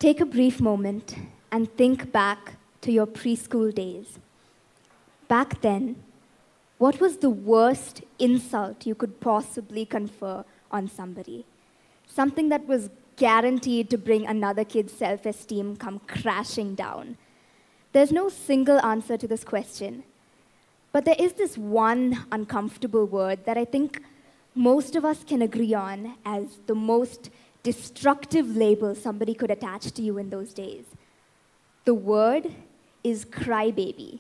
Take a brief moment and think back to your preschool days. Back then, what was the worst insult you could possibly confer on somebody? Something that was guaranteed to bring another kid's self-esteem come crashing down. There's no single answer to this question, but there is this one uncomfortable word that I think most of us can agree on as the most destructive label somebody could attach to you in those days. The word is crybaby.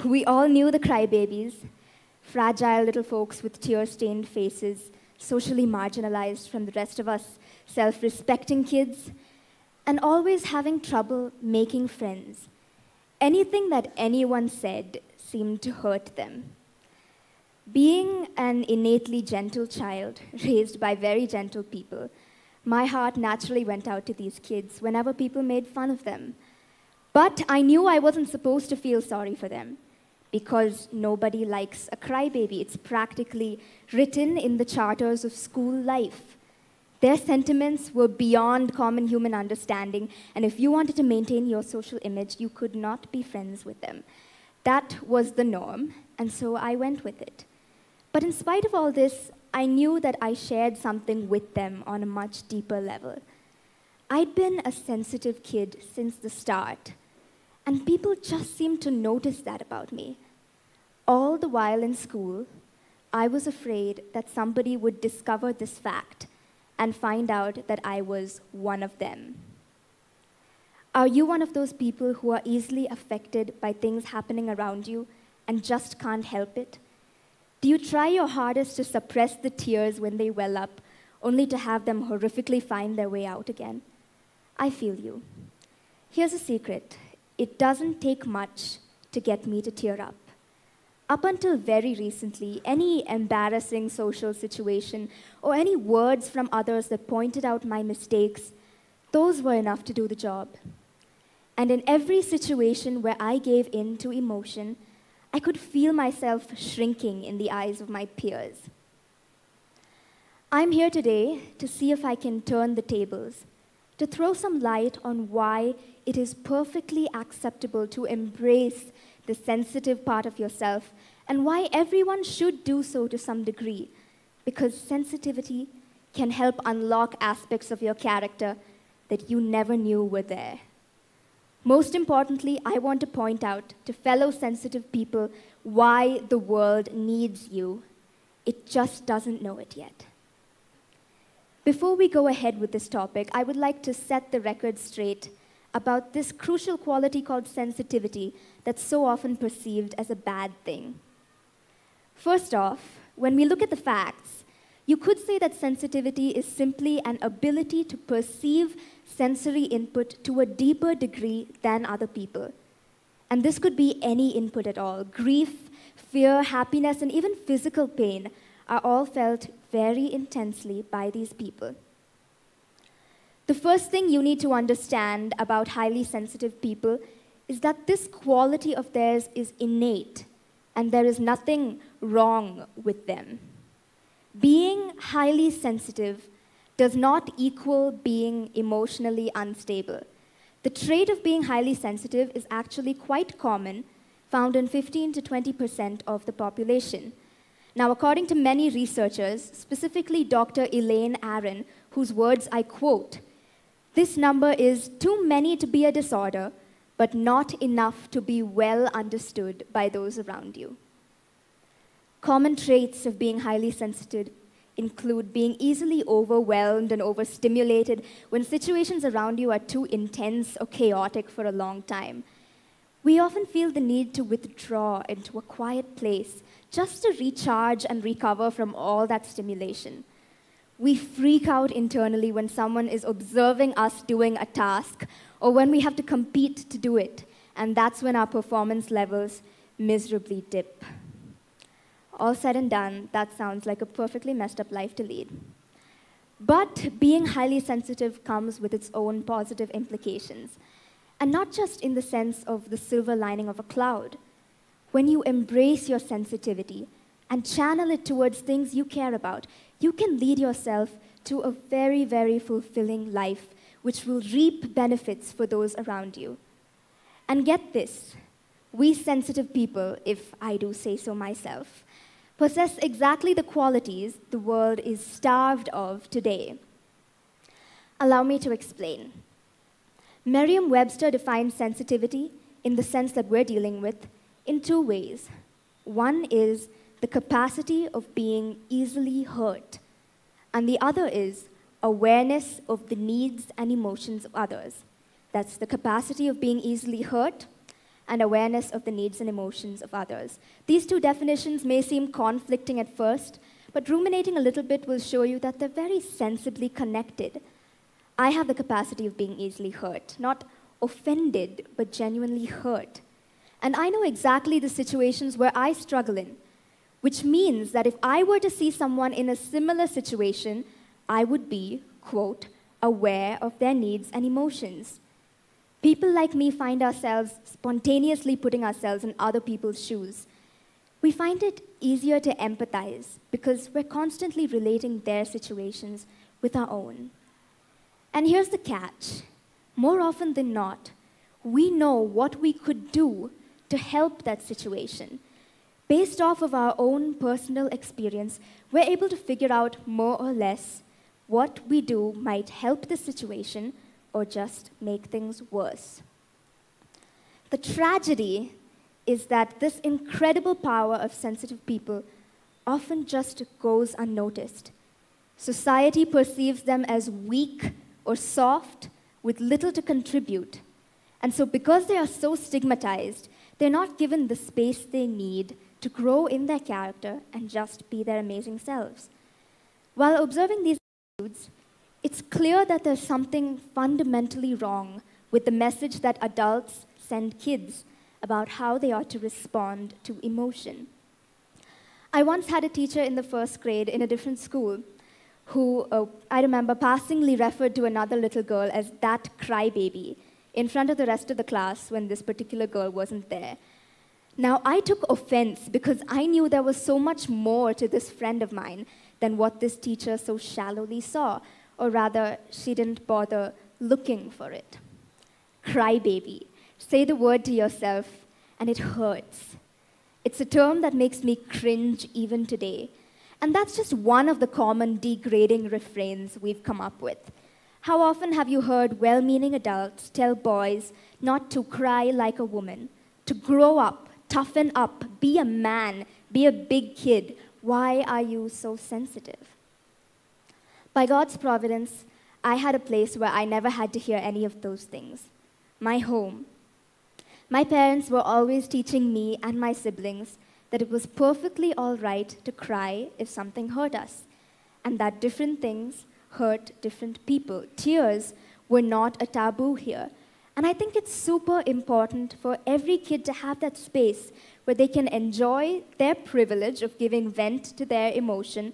We all knew the crybabies, fragile little folks with tear-stained faces, socially marginalized from the rest of us self-respecting kids, and always having trouble making friends. Anything that anyone said seemed to hurt them. Being an innately gentle child, raised by very gentle people, my heart naturally went out to these kids whenever people made fun of them. But I knew I wasn't supposed to feel sorry for them, because nobody likes a crybaby. It's practically written in the charters of school life. Their sentiments were beyond common human understanding, and if you wanted to maintain your social image, you could not be friends with them. That was the norm, and so I went with it. But in spite of all this, I knew that I shared something with them on a much deeper level. I'd been a sensitive kid since the start, and people just seemed to notice that about me. All the while in school, I was afraid that somebody would discover this fact and find out that I was one of them. Are you one of those people who are easily affected by things happening around you and just can't help it? Do you try your hardest to suppress the tears when they well up, only to have them horrifically find their way out again? I feel you. Here's a secret. It doesn't take much to get me to tear up. Up until very recently, any embarrassing social situation or any words from others that pointed out my mistakes, those were enough to do the job. And in every situation where I gave in to emotion, I could feel myself shrinking in the eyes of my peers. I'm here today to see if I can turn the tables, to throw some light on why it is perfectly acceptable to embrace the sensitive part of yourself and why everyone should do so to some degree, because sensitivity can help unlock aspects of your character that you never knew were there. Most importantly, I want to point out to fellow sensitive people why the world needs you. It just doesn't know it yet. Before we go ahead with this topic, I would like to set the record straight about this crucial quality called sensitivity that's so often perceived as a bad thing. First off, when we look at the facts, you could say that sensitivity is simply an ability to perceive sensory input to a deeper degree than other people. And this could be any input at all. Grief, fear, happiness, and even physical pain are all felt very intensely by these people. The first thing you need to understand about highly sensitive people is that this quality of theirs is innate, and there is nothing wrong with them. Being highly sensitive does not equal being emotionally unstable. The trait of being highly sensitive is actually quite common, found in 15 to 20% of the population. Now, according to many researchers, specifically Dr. Elaine Aron, whose words I quote, "This number is too many to be a disorder, but not enough to be well understood by those around you." Common traits of being highly sensitive include being easily overwhelmed and overstimulated when situations around you are too intense or chaotic for a long time. We often feel the need to withdraw into a quiet place just to recharge and recover from all that stimulation. We freak out internally when someone is observing us doing a task or when we have to compete to do it, and that's when our performance levels miserably dip. All said and done, that sounds like a perfectly messed up life to lead. But being highly sensitive comes with its own positive implications, and not just in the sense of the silver lining of a cloud. When you embrace your sensitivity and channel it towards things you care about, you can lead yourself to a very, very fulfilling life which will reap benefits for those around you. And get this, we sensitive people, if I do say so myself, possess exactly the qualities the world is starved of today. Allow me to explain. Merriam-Webster defines sensitivity in the sense that we're dealing with in two ways. One is the capacity of being easily hurt, and the other is awareness of the needs and emotions of others. That's the capacity of being easily hurt and awareness of the needs and emotions of others. These two definitions may seem conflicting at first, but ruminating a little bit will show you that they're very sensibly connected. I have the capacity of being easily hurt, not offended, but genuinely hurt. And I know exactly the situations where I struggle in, which means that if I were to see someone in a similar situation, I would be, quote, aware of their needs and emotions. People like me find ourselves spontaneously putting ourselves in other people's shoes. We find it easier to empathize because we're constantly relating their situations with our own. And here's the catch. More often than not, we know what we could do to help that situation. Based off of our own personal experience, we're able to figure out more or less what we do might help the situation or just make things worse. The tragedy is that this incredible power of sensitive people often just goes unnoticed. Society perceives them as weak or soft with little to contribute. And so because they are so stigmatized, they're not given the space they need to grow in their character and just be their amazing selves. While observing these attitudes, it's clear that there's something fundamentally wrong with the message that adults send kids about how they ought to respond to emotion. I once had a teacher in the first grade in a different school who, I remember, passingly referred to another little girl as that crybaby in front of the rest of the class when this particular girl wasn't there. Now, I took offense because I knew there was so much more to this friend of mine than what this teacher so shallowly saw, or rather, she didn't bother looking for it. Crybaby. Say the word to yourself, and it hurts. It's a term that makes me cringe even today. And that's just one of the common degrading refrains we've come up with. How often have you heard well-meaning adults tell boys not to cry like a woman, to grow up, toughen up, be a man, be a big kid? Why are you so sensitive? By God's providence, I had a place where I never had to hear any of those things. My home. My parents were always teaching me and my siblings that it was perfectly all right to cry if something hurt us, and that different things hurt different people. Tears were not a taboo here. And I think it's super important for every kid to have that space where they can enjoy their privilege of giving vent to their emotion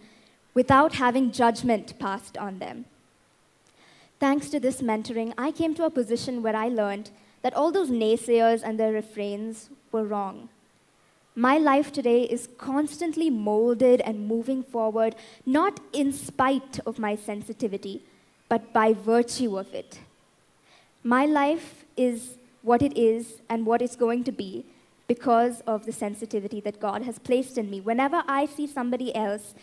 without having judgment passed on them. Thanks to this mentoring, I came to a position where I learned that all those naysayers and their refrains were wrong. My life today is constantly molded and moving forward, not in spite of my sensitivity, but by virtue of it. My life is what it is and what it's going to be because of the sensitivity that God has placed in me. Whenever I see somebody else,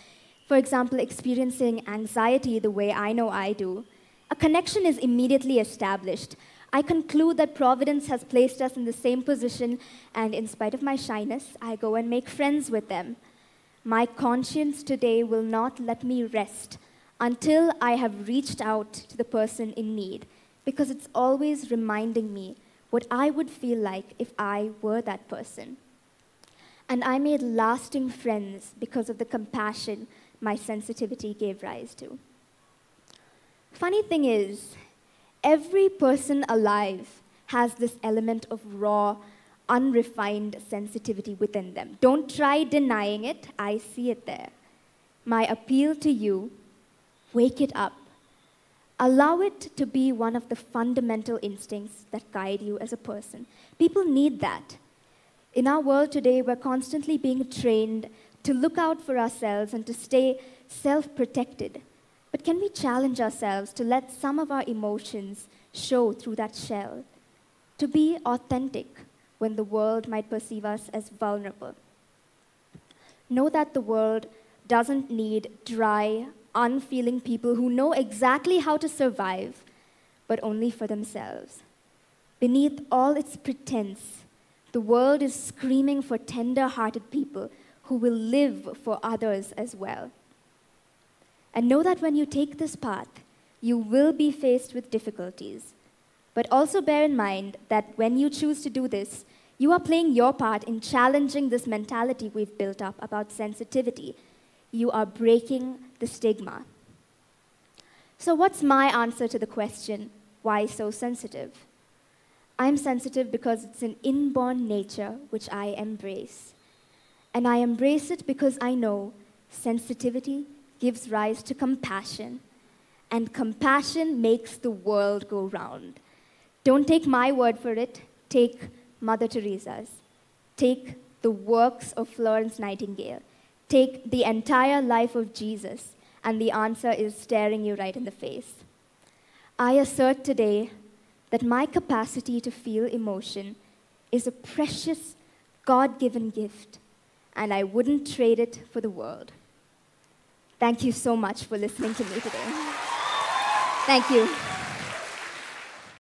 for example, experiencing anxiety the way I know I do, a connection is immediately established. I conclude that Providence has placed us in the same position, and in spite of my shyness, I go and make friends with them. My conscience today will not let me rest until I have reached out to the person in need, because it's always reminding me what I would feel like if I were that person. And I made lasting friends because of the compassion my sensitivity gave rise to. Funny thing is, every person alive has this element of raw, unrefined sensitivity within them. Don't try denying it. I see it there. My appeal to you, wake it up. Allow it to be one of the fundamental instincts that guide you as a person. People need that. In our world today, we're constantly being trained to look out for ourselves and to stay self-protected. But can we challenge ourselves to let some of our emotions show through that shell? To be authentic when the world might perceive us as vulnerable. Know that the world doesn't need dry, unfeeling people who know exactly how to survive, but only for themselves. Beneath all its pretense, the world is screaming for tender-hearted people who will live for others as well. And know that when you take this path, you will be faced with difficulties. But also bear in mind that when you choose to do this, you are playing your part in challenging this mentality we've built up about sensitivity. You are breaking the stigma. So what's my answer to the question, why so sensitive? I'm sensitive because it's an inborn nature which I embrace. And I embrace it because I know sensitivity gives rise to compassion. And compassion makes the world go round. Don't take my word for it. Take Mother Teresa's. Take the works of Florence Nightingale. Take the entire life of Jesus, and the answer is staring you right in the face. I assert today that my capacity to feel emotion is a precious, God-given gift, and I wouldn't trade it for the world. Thank you so much for listening to me today. Thank you.